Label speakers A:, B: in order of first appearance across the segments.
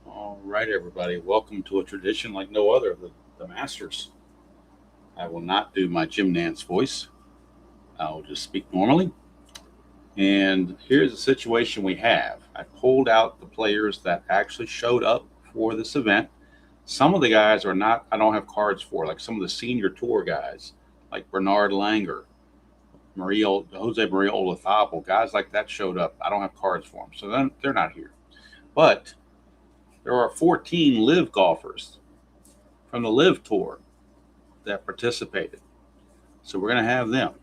A: All right, everybody. Welcome to a tradition like no other, the Masters. I will not do my Jim Nance voice. I'll just speak normally. And here's the situation we have. I pulled out the players that actually showed up for this event. Some of the guys are not, I don't have cards for, like some of the senior tour guys, like Bernard Langer, Jose Maria Olazabal, guys like that showed up. I don't have cards for them, so then they're not here. But there are 14 live golfers from the live tour that participated. So we're going to have them.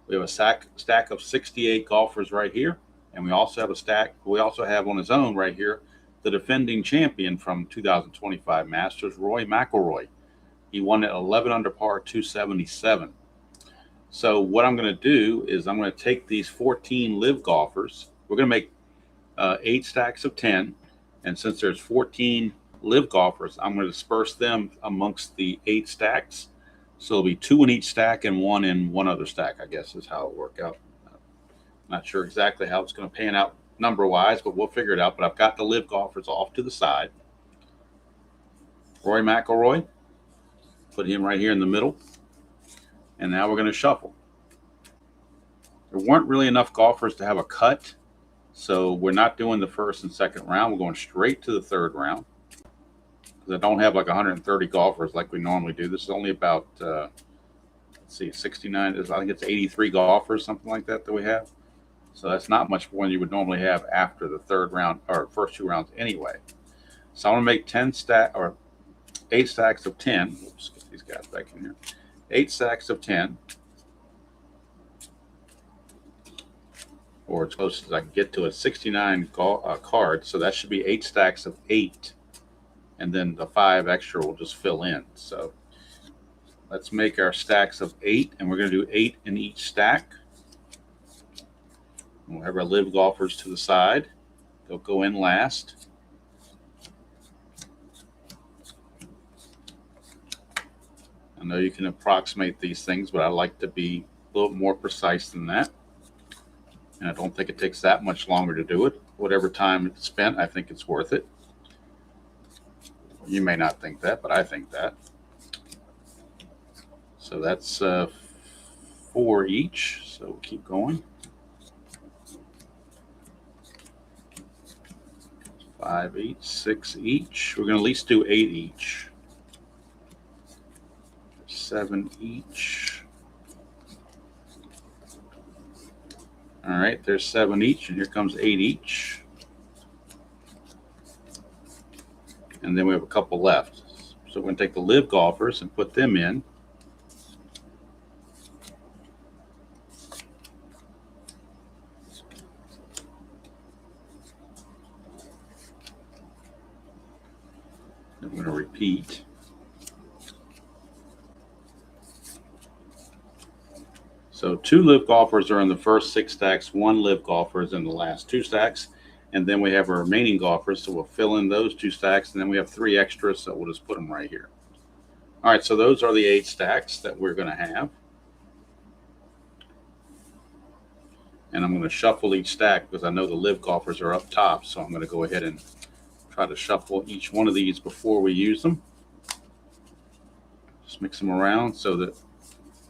A: We have a stack of 68 golfers right here. And we also have on his own right here, the defending champion from 2025 Masters, Rory McIlroy. He won at 11 under par, 277. So what I'm going to do is I'm going to take these 14 live golfers. We're going to make 8 stacks of 10. And since there's 14 live golfers, I'm going to disperse them amongst the 8 stacks. So it'll be 2 in each stack and 1 in one other stack, I guess is how it'll work out. Not sure exactly how it's going to pan out number-wise, but we'll figure it out. But I've got the live golfers off to the side. Rory McIlroy, put him right here in the middle. And now we're going to shuffle. There weren't really enough golfers to have a cut, so we're not doing the first and second round. We're going straight to the third round. Because I don't have like 130 golfers like we normally do. This is only about, let's see, 69. I think it's 83 golfers, something like that we have. So that's not much more than you would normally have after the third round or first 2 rounds anyway. So I'm going to make 8 stacks of 10. Let's get these guys back in here. 8 stacks of 10. Or as close as I can get to a 69 card. So that should be 8 stacks of 8. And then the 5 extra will just fill in. So let's make our stacks of 8, and we're going to do 8 in each stack. We'll have our live golfers to the side. They'll go in last. I know you can approximate these things, but I like to be a little more precise than that. And I don't think it takes that much longer to do it. Whatever time it's spent, I think it's worth it. You may not think that, but I think that. So that's 4 each. So we'll keep going. 5 each, 6 each. We're going to at least do 8 each. 7 each. All right, there's 7 each, and here comes 8 each. And then we have a couple left. So we're going to take the live golfers and put them in. I'm going to repeat. So 2 live golfers are in the first 6 stacks, 1 live golfer is in the last 2 stacks. And then we have our remaining golfers, so we'll fill in those 2 stacks, and then we have 3 extras, so we'll just put them right here. All right, so those are the 8 stacks that we're going to have. And I'm going to shuffle each stack because I know the live golfers are up top, so I'm going to go ahead and try to shuffle each one of these before we use them. Just mix them around so that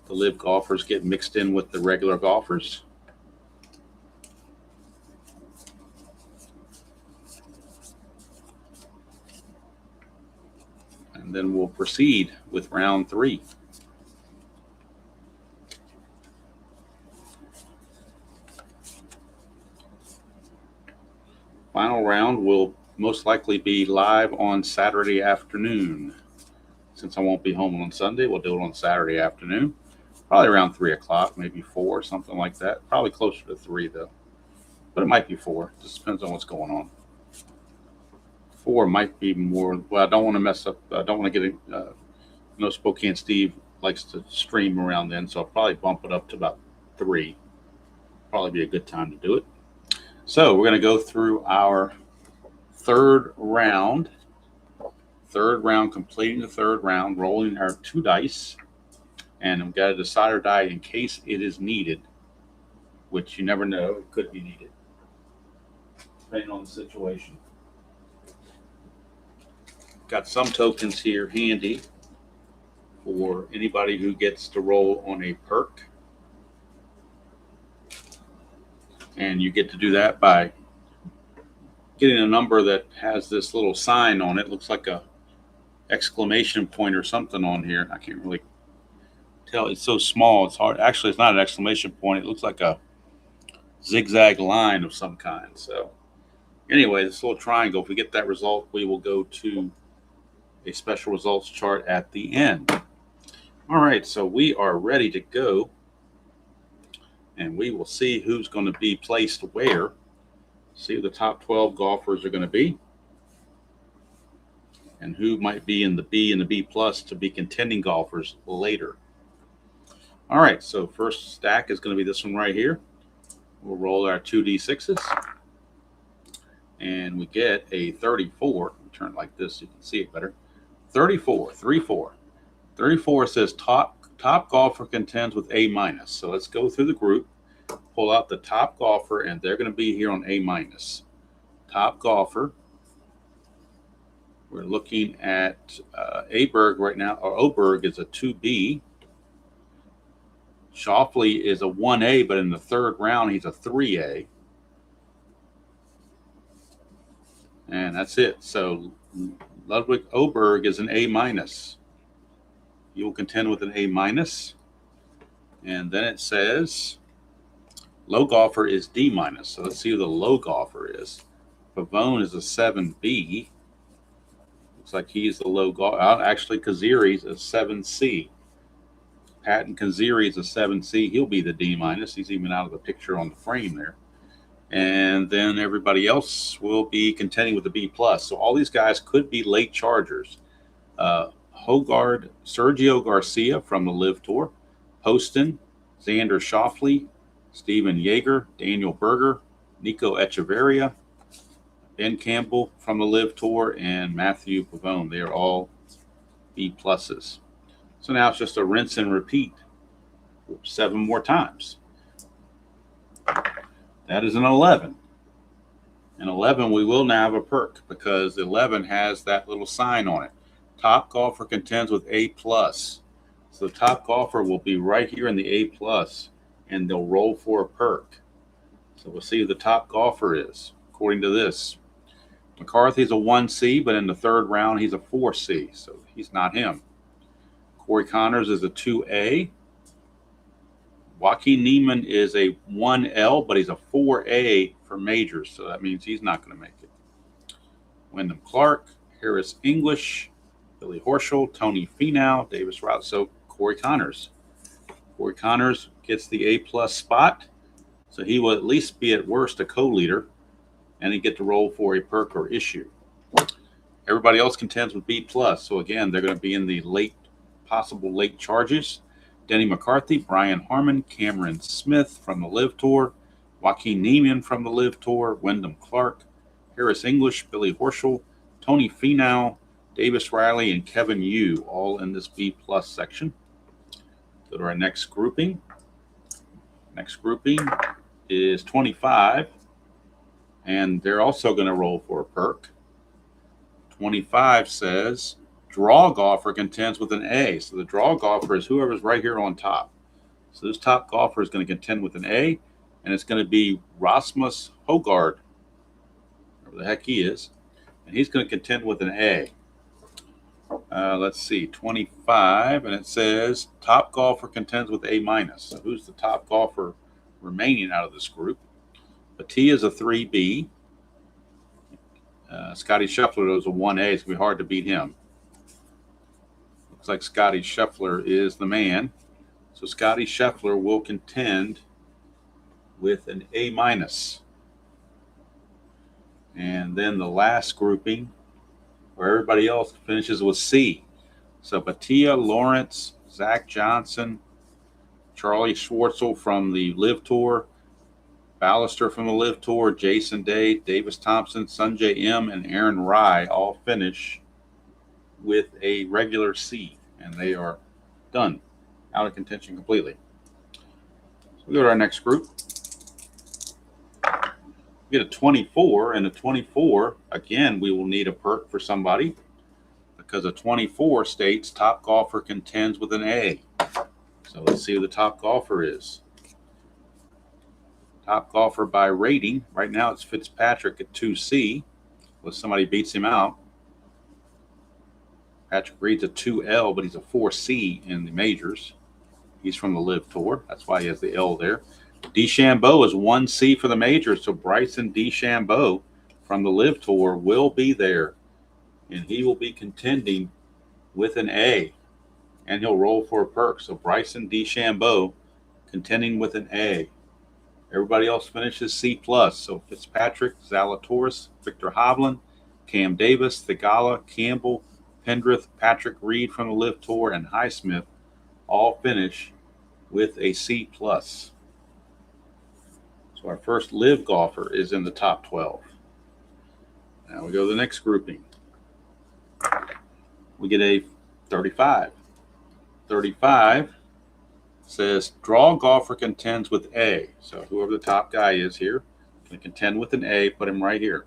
A: the live golfers get mixed in with the regular golfers. And then we'll proceed with round 3. Final round will most likely be live on Saturday afternoon. Since I won't be home on Sunday, we'll do it on Saturday afternoon. Probably around 3 o'clock, maybe 4, something like that. Probably closer to 3, though. But it might be 4. Just depends on what's going on. 4 might be more. Well, I don't want to mess up. I don't want to get it. Spokane Steve likes to stream around then, so I'll probably bump it up to about 3. Probably be a good time to do it. So we're going to go through our third round. Completing the third round, rolling our 2 dice. and I've got a decide or die in case it is needed, which you never know, it could be needed, depending on the situation. Got some tokens here handy for anybody who gets to roll on a perk. And you get to do that by getting a number that has this little sign on it. Looks like a exclamation point or something on here. I can't really tell. It's so small, it's hard. Actually, it's not an exclamation point. It looks like a zigzag line of some kind. So anyway, this little triangle, if we get that result, we will go to a special results chart at the end. All right, so we are ready to go, and we will see who's going to be placed where. See who the top 12 golfers are going to be, and who might be in the B and the B plus to be contending golfers later. All right, so first stack is going to be this one right here. We'll roll our 2d6s, and we get a 34. Turn it like this so you can see it better. 34, 3-4. 34 says top golfer contends with A minus. So let's go through the group, pull out the top golfer, and they're going to be here on A minus. Top golfer. We're looking at Aberg right now, or Oberg is a 2B. Schauffele is a 1A, but in the third round, he's a 3A. And that's it. So Ludwig Oberg is an A minus. You will contend with an A minus. And then it says low golfer is D minus. So let's see who the low golfer is. Pavone is a 7B. Looks like he's the low golfer. Actually, Kaziri's a 7C. Patton Kaziri's a 7C. He'll be the D minus. He's even out of the picture on the frame there. And then everybody else will be contending with the B plus. So all these guys could be late chargers. Hogard, Sergio Garcia from the Live Tour, Poston, Xander Schauffele, Steven Yeager, Daniel Berger, Nico Echeverria, Ben Campbell from the Live Tour, and Matthew Pavone. They are all B pluses. So now it's just a rinse and repeat 7 more times. That is an 11. And 11, we will now have a perk because 11 has that little sign on it. Top golfer contends with A plus. So the top golfer will be right here in the A plus, and they'll roll for a perk. So we'll see who the top golfer is, according to this. McCarthy's a 1C, but in the third round, he's a 4C, so he's not him. Corey Connors is a 2A. Joaquin Niemann is a 1L, but he's a 4A for majors, so that means he's not going to make it. Wyndham Clark, Harris English, Billy Horschel, Tony Finau, Davis Riley. So Corey Connors. Corey Connors gets the A-plus spot, so he will at least be at worst a co-leader, and he get to roll for a perk or issue. Everybody else contends with B-plus, so again, they're going to be in the possible late charges. Denny McCarthy, Brian Harmon, Cameron Smith from the Live Tour, Joaquin Niemann from the Live Tour, Wyndham Clark, Harris English, Billy Horschel, Tony Finau, Davis Riley, and Kevin Yu, all in this B-plus section. Go to our next grouping. Next grouping is 25, and they're also going to roll for a perk. 25 says draw golfer contends with an A. So the draw golfer is whoever's right here on top. So this top golfer is going to contend with an A, and it's going to be Rasmus Hogard, whatever the heck he is, and he's going to contend with an A. Let's see, 25, and it says top golfer contends with A minus. So who's the top golfer remaining out of this group? Batia is a 3B. Scotty Scheffler is a 1A. It's going to be hard to beat him. Looks like Scotty Scheffler is the man. So Scotty Scheffler will contend with an A minus. And then the last grouping, where everybody else finishes with C. So Batia, Lawrence, Zach Johnson, Charlie Schwartzel from the Live Tour, Ballister from the Live Tour, Jason Day, Davis Thompson, Sanjay M, and Aaron Rye all finish with a regular C, and they are done. out of contention completely. So we go to our next group. We get a 24, and a 24, again, we will need a perk for somebody because a 24 states top golfer contends with an A. So let's see who the top golfer is. Top golfer by rating. Right now it's Fitzpatrick at 2C. Unless somebody beats him out. Patrick Reed's a 2L, but he's a 4C in the majors. He's from the LIV Tour. That's why he has the L there. DeChambeau is 1C for the majors. So Bryson DeChambeau from the LIV Tour will be there. And he will be contending with an A. And he'll roll for a perk. So Bryson DeChambeau contending with an A. Everybody else finishes C+. So Fitzpatrick, Zalatoris, Victor Hovland, Cam Davis, Thigala, Campbell, Pendrith, Patrick Reed from the LIV Tour, and Highsmith all finish with a C+. So our first LIV golfer is in the top 12. Now we go to the next grouping. We get a 35. 35 says draw golfer contends with A. So whoever the top guy is here can contend with an A. Put him right here.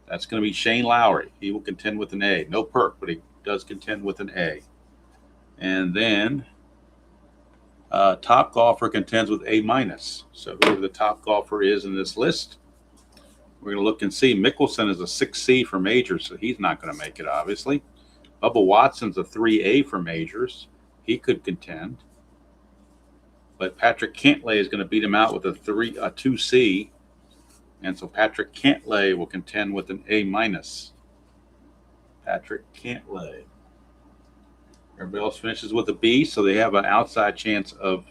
A: That's going to be Shane Lowry. He will contend with an A. No perk, but he does contend with an A. And then top golfer contends with A-. So whoever the top golfer is in this list, we're going to look and see. Mickelson is a 6C for majors, so he's not going to make it, obviously. Bubba Watson's a 3A for majors. He could contend. But Patrick Cantlay is going to beat him out with a 2C. And so Patrick Cantlay will contend with an A-. Patrick Cantlay. Everybody else finishes with a B, so they have an outside chance of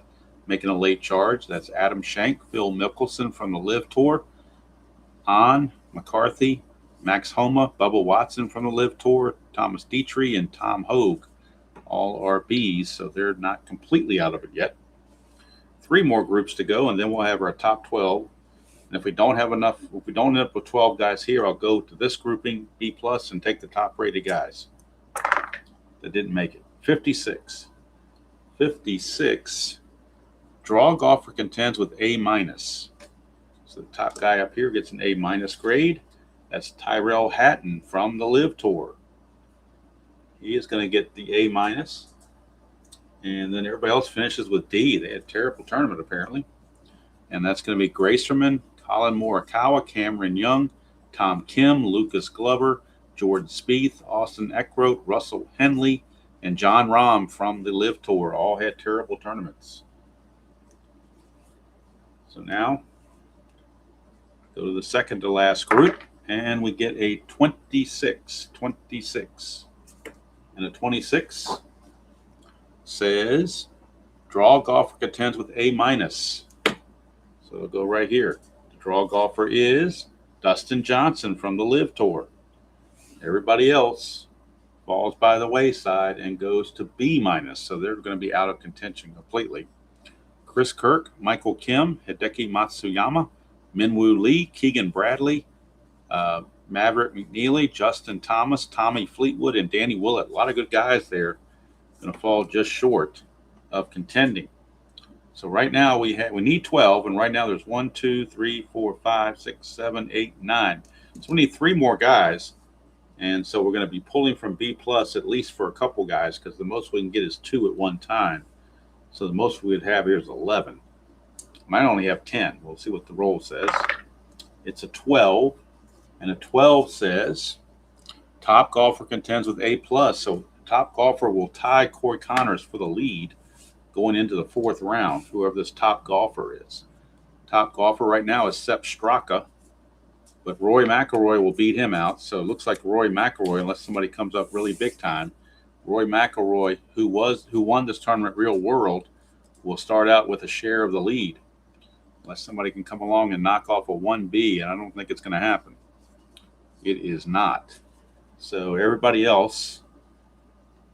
A: making a late charge. That's Adam Schenk, Phil Mickelson from the LIV Tour, An McCarthy, Max Homa, Bubba Watson from the LIV Tour, Thomas Dietrich, and Tom Hogue. All are Bs, so they're not completely out of it yet. 3 more groups to go, and then we'll have our top 12. And if we don't have enough, if we don't end up with 12 guys here, I'll go to this grouping, B+, and take the top-rated guys that didn't make it. 56. 56. Draw golfer contends with A-. So the top guy up here gets an A- grade. That's Tyrell Hatton from the LIV Tour. He is going to get the A-. And then everybody else finishes with D. They had a terrible tournament, apparently. And that's going to be Gracerman, Colin Morikawa, Cameron Young, Tom Kim, Lucas Glover, Jordan Spieth, Austin Eckroat, Russell Henley, and John Rahm from the LIV Tour. All had terrible tournaments. So now, go to the second to last group, and we get a 26. 26. And a 26 says, draw golfer contends with A-. So it'll go right here. The draw golfer is Dustin Johnson from the LIV Tour. Everybody else falls by the wayside and goes to B-. So they're going to be out of contention completely. Chris Kirk, Michael Kim, Hideki Matsuyama, Minwoo Lee, Keegan Bradley, Maverick McNeely, Justin Thomas, Tommy Fleetwood, and Danny Willett. A lot of good guys there. Going to fall just short of contending. So right now we need 12, and right now there's 1, 2, 3, 4, 5, 6, 7, 8, 9. So we need 3 more guys, and so we're going to be pulling from B+ at least for a couple guys, because the most we can get is 2 at one time. So the most we would have here is 11. Might only have 10. We'll see what the roll says. It's a 12, and a 12 says top golfer contends with A+. So top golfer will tie Corey Connors for the lead going into the 4th round, whoever this top golfer is. Top golfer right now is Sepp Straka, but Rory McIlroy will beat him out. So it looks like Rory McIlroy, unless somebody comes up really big time, Rory McIlroy, who won this tournament real world, will start out with a share of the lead. Unless somebody can come along and knock off a 1B, and I don't think it's going to happen. It is not. So everybody else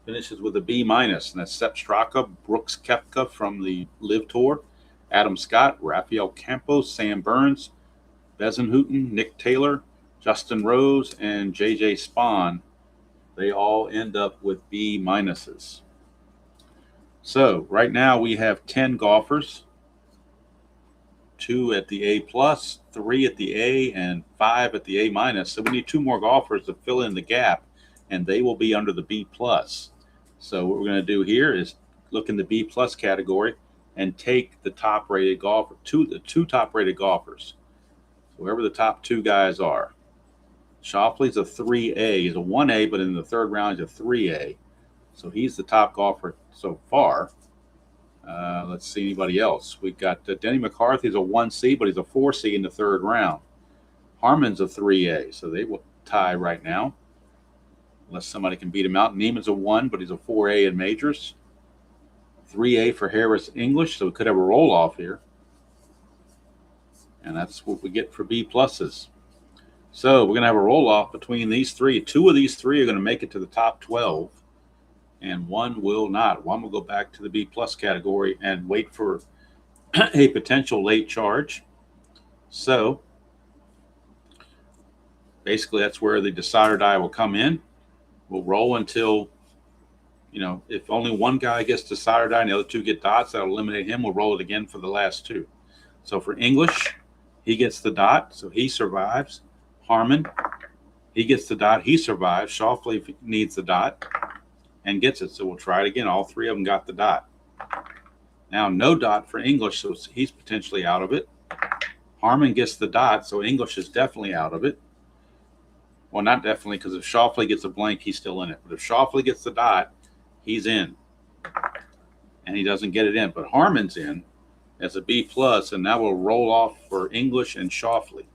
A: finishes with a B-, and that's Sepp Straka, Brooks Koepka from the LIV Tour, Adam Scott, Rafael Campos, Sam Burns, Bezenhuten, Nick Taylor, Justin Rose, and J.J. Spahn. They all end up with B-. So right now we have 10 golfers, 2 at the A plus, 3 at the A, and 5 at the A minus. So we need 2 more golfers to fill in the gap, and they will be under the B plus. So what we're going to do here is look in the B plus category and take the top rated golfer, the two top rated golfers, whoever the top 2 guys are. Shoffley's a 3A. He's a 1A, but in the third round, he's a 3A. So he's the top golfer so far. Let's see anybody else. We've got Denny McCarthy's a 1C, but he's a 4C in the third round. Harmon's a 3A, so they will tie right now, unless somebody can beat him out. Neiman's a 1, but he's a 4A in majors. 3A for Harris English, so we could have a roll-off here. And that's what we get for B pluses. So we're going to have a roll-off between these 3. 2 of these 3 are going to make it to the top 12, and 1 will not. 1 will go back to the B plus category and wait for a potential late charge. So basically that's where the decider die will come in. We'll roll until, if only one guy gets decider die and the other 2 get dots, that'll eliminate him. We'll roll it again for the last 2. So for English, he gets the dot, so he survives. Harmon, he gets the dot, he survives. Shoffley needs the dot and gets it. So we'll try it again. All 3 of them got the dot. Now no dot for English, so he's potentially out of it. Harmon gets the dot, so English is definitely out of it. Well, not definitely, because if Shoffley gets a blank, he's still in it. But if Shoffley gets the dot, he's in. And he doesn't get it in. But Harmon's in as a B plus, and now we'll roll off for English and Shoffley.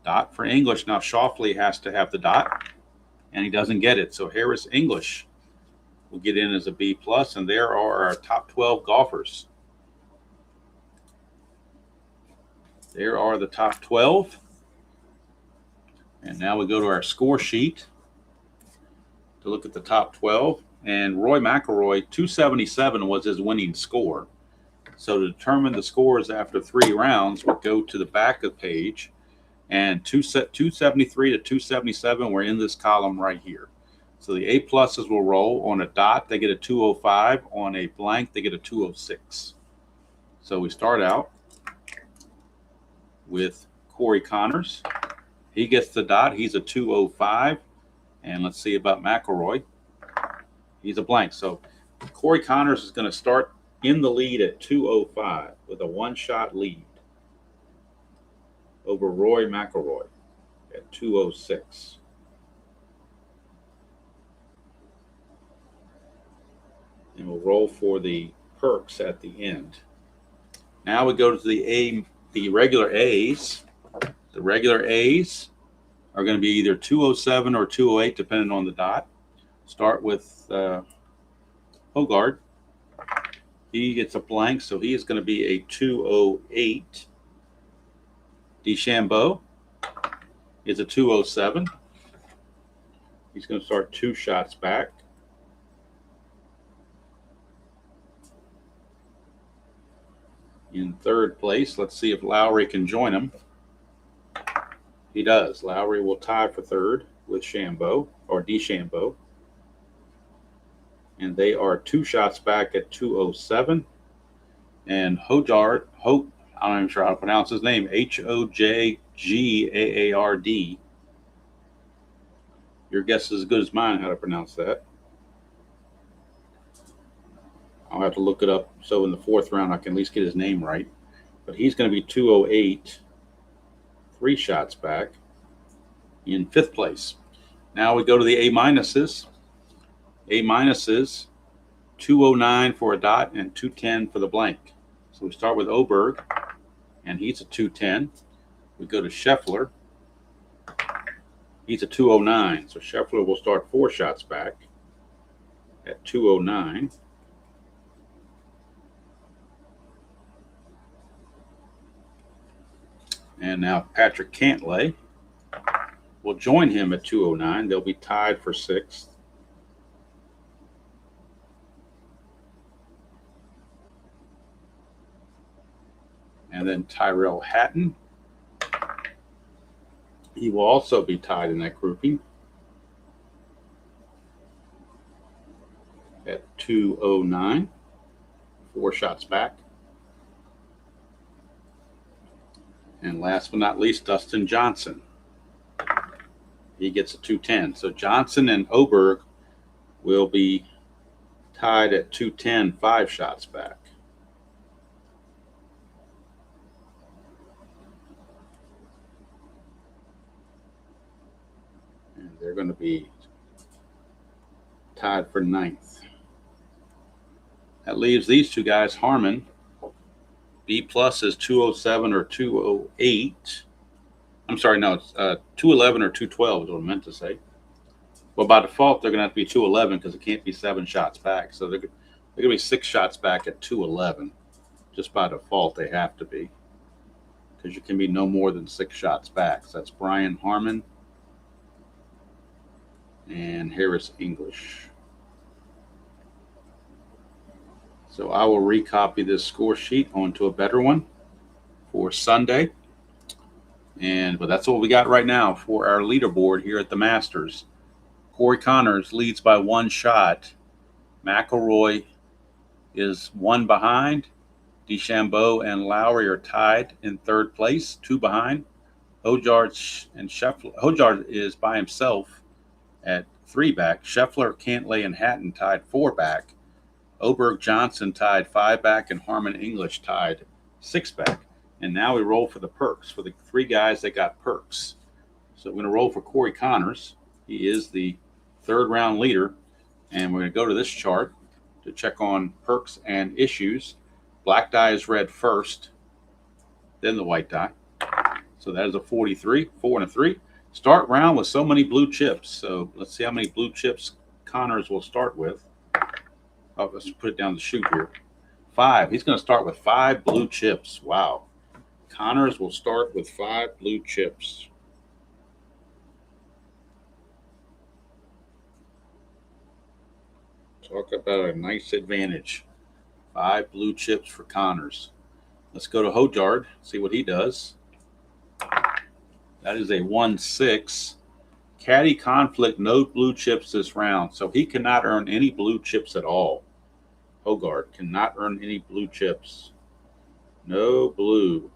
A: Dot for English. Now Shoffley has to have the dot, and he doesn't get it. So Harris English will get in as a B plus, and there are our top 12 golfers. There are the top 12. And now we go to our score sheet to look at the top 12. And Roy McIlroy, 277 was his winning score. So to determine the scores after 3 rounds, we'll go to the back of the page. And 273 to 277 were in this column right here. So the A pluses will roll. On a dot, they get a 205. On a blank, they get a 206. So we start out with Corey Connors. He gets the dot. He's a 205. And let's see about McIlroy. He's a blank. So Corey Connors is going to start in the lead at 205 with a 1-shot lead over Roy McIlroy at 206. And we'll roll for the perks at the end. Now we go to the regular A's. The regular A's are going to be either 207 or 208, depending on the dot. Start with Hogard. He gets a blank, so he is going to be a 208. DeChambeau is a 207. He's going to start 2 shots back. In third place, let's see if Lowry can join him. He does. Lowry will tie for third with DeChambeau. And they are 2 shots back at 207. And Hojgaard, I'm not even sure how to pronounce his name, Hojgaard. Your guess is as good as mine how to pronounce that. I'll have to look it up so in the 4th round I can at least get his name right. But he's going to be 208, 3 shots back in 5th place. Now we go to the A minuses. A minuses, 209 for a dot and 210 for the blank. So we start with Oberg, and he's a 210. We go to Scheffler. He's a 209. So Scheffler will start 4 shots back at 209. And now Patrick Cantlay will join him at 209. They'll be tied for 6th. And then Tyrell Hatton. He will also be tied in that grouping. at 209. 4 shots back. And last but not least, Dustin Johnson. He gets a 210. So Johnson and Oberg will be tied at 210, 5 shots back. And they're going to be tied for 9th. That leaves these two guys, Harmon. B plus is 207 or 208. I'm sorry, no, it's 211 or 212 is what I meant to say. Well, by default, they're going to have to be 211 because it can't be 7 shots back. So they're going to be 6 shots back at 211. Just by default, they have to be, because you can be no more than 6 shots back. So that's Brian Harmon and Harris English. So I will recopy this score sheet onto a better one for Sunday. But that's what we got right now for our leaderboard here at the Masters. Corey Connors leads by 1 shot. McIlroy is 1 behind. DeChambeau and Lowry are tied in 3rd place, 2 behind. Hojard and Scheffler. Hojard is by himself at 3 back. Scheffler, Cantlay, and Hatton tied 4 back. Oberg Johnson tied 5 back, and Harmon English tied 6 back. And now we roll for the perks, for the 3 guys that got perks. So we're going to roll for Corey Connors. He is the 3rd round leader. And we're going to go to this chart to check on perks and issues. Black die is read first, then the white die. So that is a 43, 4 and a 3. Start round with so many blue chips. So let's see how many blue chips Connors will start with. Oh, let's put it down the chute here. 5. He's going to start with 5 blue chips. Wow. Connors will start with 5 blue chips. Talk about a nice advantage. 5 blue chips for Connors. Let's go to Hojard, see what he does. That is a 1-6. Caddy conflict, no blue chips this round. So he cannot earn any blue chips at all. Hojard cannot earn any blue chips. No blue.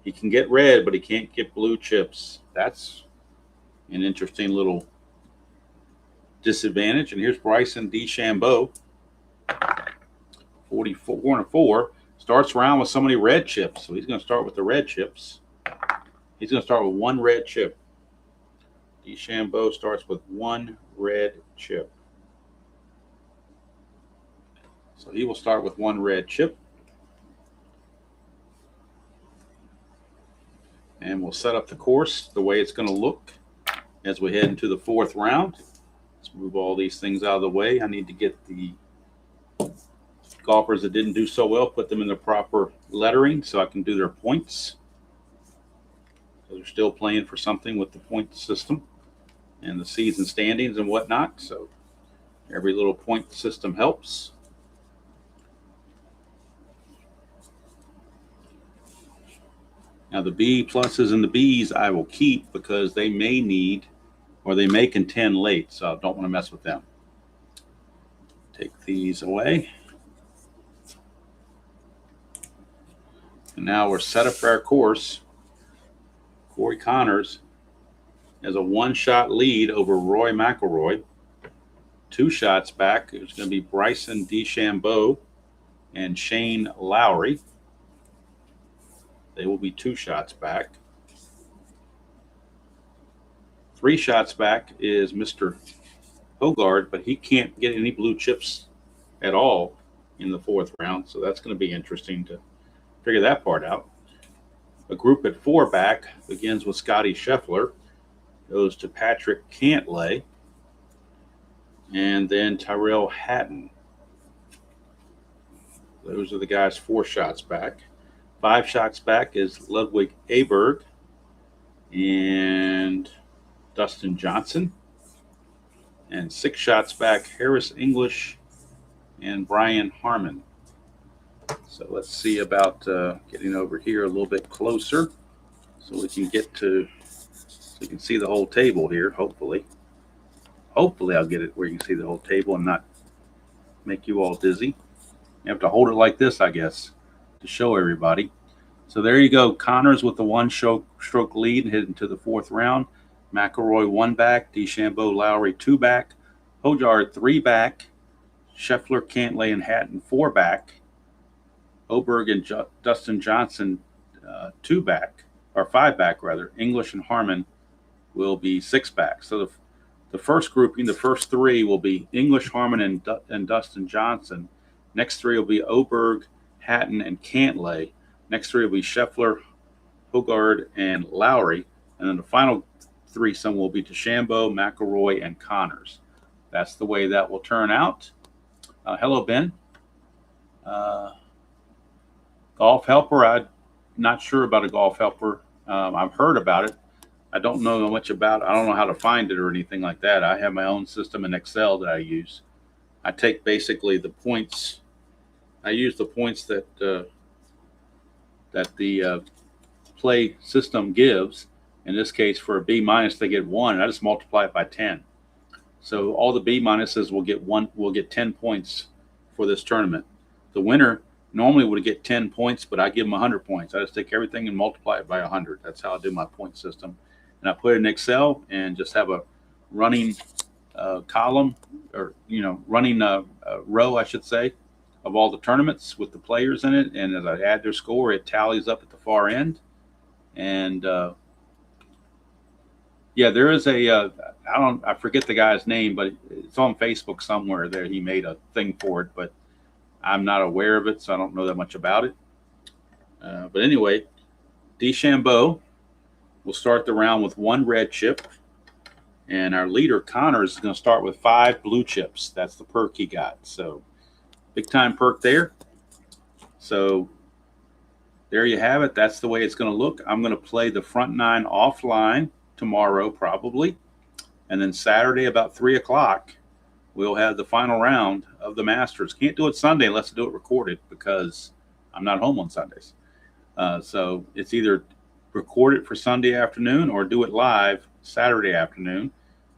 A: He can get red, but he can't get blue chips. That's an interesting little disadvantage. And here's Bryson DeChambeau, 44 and a 4. Starts round with so many red chips. So he's going to start with the red chips. He's going to start with 1 red chip. DeChambeau starts with 1 red chip. So he will start with 1 red chip. And we'll set up the course the way it's going to look as we head into the 4th round. Let's move all these things out of the way. I need to get the golfers that didn't do so well, put them in the proper lettering so I can do their points. So they're still playing for something with the point system and the season standings and whatnot. So every little point system helps. Now the B pluses and the Bs I will keep because they may need or they may contend late, so I don't want to mess with them. Take these away. And now we're set up for our course. Corey Connors has a 1-shot lead over Roy McIlroy. 2 shots back. It's going to be Bryson DeChambeau and Shane Lowry. They will be 2 shots back. 3 shots back is Mr. Hojard, but he can't get any blue chips at all in the 4th round, so that's going to be interesting to figure that part out. A group at 4 back begins with Scotty Scheffler, goes to Patrick Cantlay, and then Tyrrell Hatton. Those are the guys 4 shots back. 5 shots back is Ludwig Aberg and Dustin Johnson. And 6 shots back, Harris English and Brian Harmon. So let's see about getting over here a little bit closer so we can get to, so you can see the whole table here, hopefully. Hopefully I'll get it where you can see the whole table and not make you all dizzy. You have to hold it like this, I guess, to show everybody. So there you go. Connors with the one stroke lead and heading to the fourth round. McIlroy 1 back. DeChambeau, Lowry 2 back. Hojard 3 back. Scheffler, Cantlay, and Hatton 4 back. Oberg and Dustin Johnson 2 back, or 5 back rather. English and Harmon will be 6 back. So the first grouping, the first 3 will be English, Harmon, and Dustin Johnson. Next 3 will be Oberg, Hatton, and Cantlay. Next 3 will be Scheffler, Hojard, and Lowry. And then the final 3 some will be DeChambeau, McIlroy, and Connors. That's the way that will turn out. Hello, Ben. Golf helper, I'm not sure about a golf helper. I've heard about it. I don't know much about it. I don't know how to find it or anything like that. I have my own system in Excel that I use. I take basically the points. I use the points that the play system gives. In this case, for a B minus, they get 1. And I just multiply it by 10. So all the B minuses will get 10 points for this tournament. The winner normally would get 10 points, but I give them 100 points. I just take everything and multiply it by 100. That's how I do my point system. And I put it in Excel and just have a running column, or running row, I should say, of all the tournaments with the players in it. And as I add their score, it tallies up at the far end. And yeah, there is I forget the guy's name, but it's on Facebook somewhere there. He made a thing for it, but I'm not aware of it, so I don't know that much about it. But anyway, DeChambeau will start the round with 1 red chip. And our leader, Connors, is going to start with 5 blue chips. That's the perk he got. So big time perk there. So there you have it. That's the way it's going to look. I'm going to play the front 9 offline tomorrow probably. And then Saturday about 3 o'clock, we'll have the final round of the Masters. Can't do it Sunday unless I do it recorded because I'm not home on Sundays. So it's either record it for Sunday afternoon or do it live Saturday afternoon.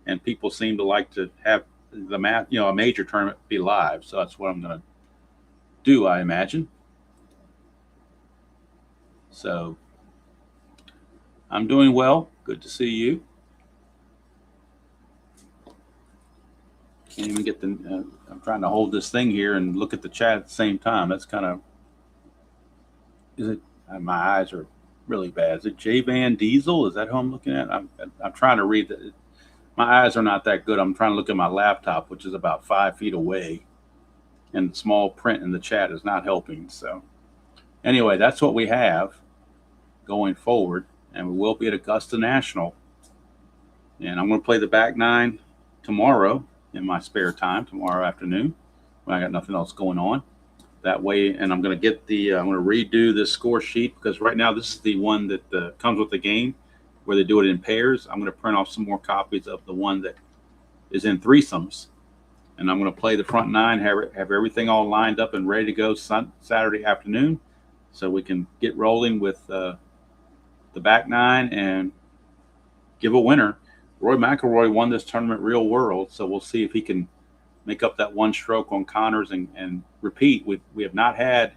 A: And people seem to like to have a major tournament be live. So that's what I'm going to do, I imagine. So I'm doing well. Good to see you. Can't even get the. I'm trying to hold this thing here and look at the chat at the same time. That's kind of. Is it? My eyes are really bad. Is it J Van Diesel? Is that who I'm looking at? I'm trying to read that. My eyes are not that good. I'm trying to look at my laptop, which is about 5 feet away, and the small print in the chat is not helping. So, anyway, that's what we have going forward, and we will be at Augusta National. And I'm going to play the back 9 tomorrow in my spare time, tomorrow afternoon, when I got nothing else going on. That way, and I'm going to get I'm going to redo this score sheet because right now this is the one that comes with the game where they do it in pairs. I'm going to print off some more copies of the one that is in threesomes. And I'm going to play the front 9, have everything all lined up and ready to go Saturday afternoon so we can get rolling with the back 9 and give a winner. Roy McIlroy won this tournament real world, so we'll see if he can make up that 1 stroke on Connors and repeat. We have not had,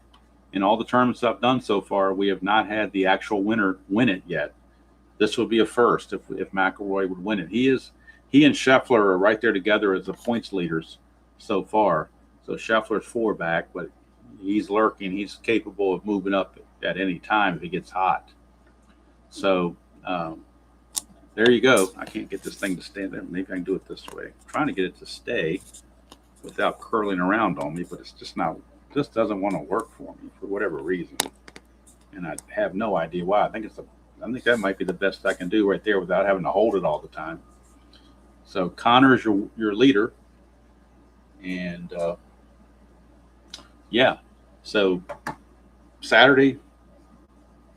A: in all the tournaments I've done so far, we have not had the actual winner win it yet. This would be a first if McIlroy would win it. He and Scheffler are right there together as the points leaders so far. So Scheffler's 4 back, but he's lurking. He's capable of moving up at any time if he gets hot. So there you go. I can't get this thing to stand there. Maybe I can do it this way. I'm trying to get it to stay without curling around on me, but it's just doesn't want to work for me for whatever reason. And I have no idea why. I think that might be the best I can do right there without having to hold it all the time. So Connor's your leader. And yeah, so Saturday,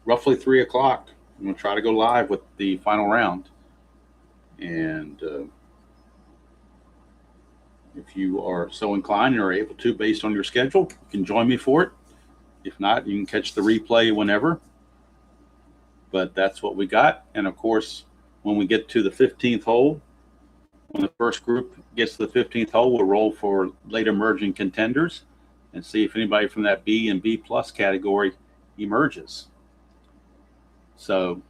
A: roughly 3 o'clock, I'm going to try to go live with the final round. And if you are so inclined and are able to, based on your schedule, you can join me for it. If not, you can catch the replay whenever. But that's what we got. And of course, when we get to the 15th hole, When the first group gets to the 15th hole, we'll roll for late emerging contenders and see if anybody from that B and B plus category emerges. So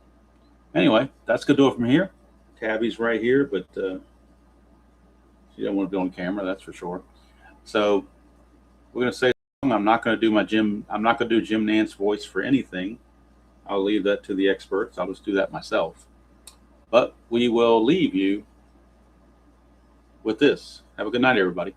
A: anyway, that's going to do it from here. Tabby's right here, but she don't want to be on camera, that's for sure. So we're going to say I'm not going to do I'm not going to do Jim Nantz voice for anything. I'll leave that to the experts. I'll just do that myself. But we will leave you with this. Have a good night, everybody.